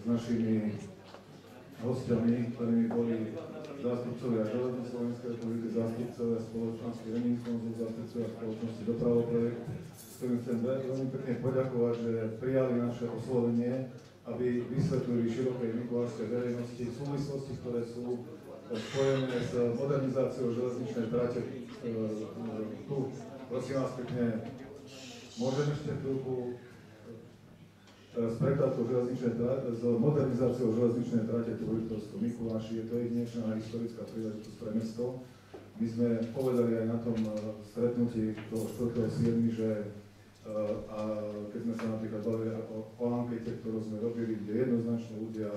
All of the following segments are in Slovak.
s našimi hostiami, ktorými boli zástupcovia Železnej Slovenskej republiky, zástupcovia spoločnosti Remington, zástupcovia spoločnosti Dopravoprojekt, s ktorým chcem veľmi pekne poďakovať, že prijali naše oslovenie, aby vysvetlili širokej mikulášskej verejnosti súvislosti, ktoré sú spojené s modernizáciou železničnej trate tu. Prosím vás pekne, môžem ešte chvíľku s prekladkou s modernizáciou železničnej trate tu v Liptovskom Mikuláši. Je to jedinečná historická príležitosť pre mesto. My sme povedali aj na tom stretnutí toho 4.7., že a keď sme sa napríklad bavili o ankete, ktorú sme robili, kde jednoznačne ľudia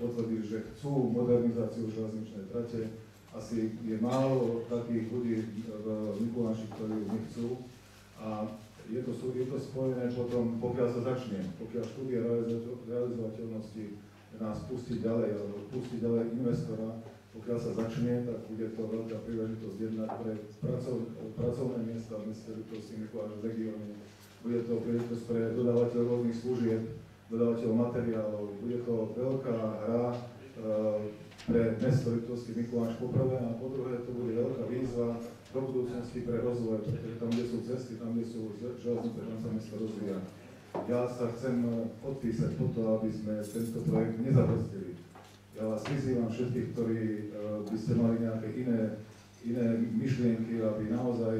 potvrdili, že chcú modernizáciu železničnej trate. Asi je málo takých ľudí v Mikuláši, ktorí ju nechcú. A je to spojené potom, pokiaľ sa začne, pokiaľ štúdia realizovateľnosti nás pustiť ďalej, alebo pustiť ďalej investora, pokiaľ sa začne, tak bude to veľká príležitosť jednak pre pracovné miesta v meste Liptovský Mikuláš v regióne. Bude to príležitosť pre dodávateľov rôznych služieb, dodávateľov materiálov. Bude to veľká hra pre mesto Liptovský Mikuláš poprvé a po druhé to bude veľká výzva do budúcnosti pre rozvoj, pretože tam, kde sú cesty, tam, kde sú železnice, tam sa mesto rozvíja. Ja sa chcem podpísať po to, aby sme tento projekt nezabrzdili. Ja vás vyzývam všetkých, ktorí by ste mali nejaké iné myšlienky, aby naozaj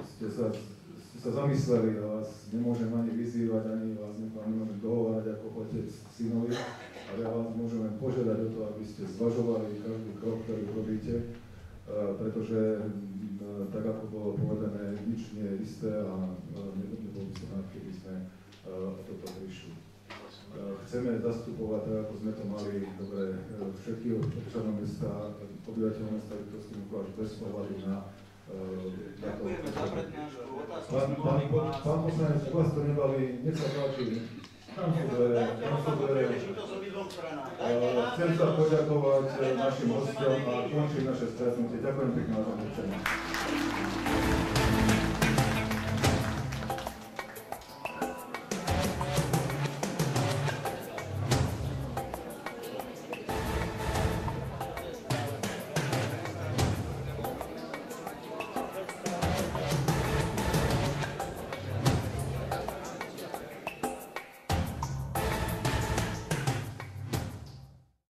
ste sa zamysleli. Ja vás nemôžem ani vyzývať, ani vás nemôžem dohovárať ako otec synovi, ale ja vás môžem len požiadať o to, aby ste zvažovali každý krok, ktorý robíte, pretože tak ako bolo povedané, nič nie je isté a nebolo by sa rád, keby sme o toto prišli. Chceme zastupovať, tak ako sme to mali, dobre, všetkých občanov mesta, obyvateľov mesta Liptovský Mikuláš bez ohľadu na ďakujeme za prednášku. Otázku Pán poslanec, vás to nebaví, nech sa páči. Tam sú dvere. Chcem sa poďakovať našim hostom a končím naše stretnutie. Ďakujem pekne za to.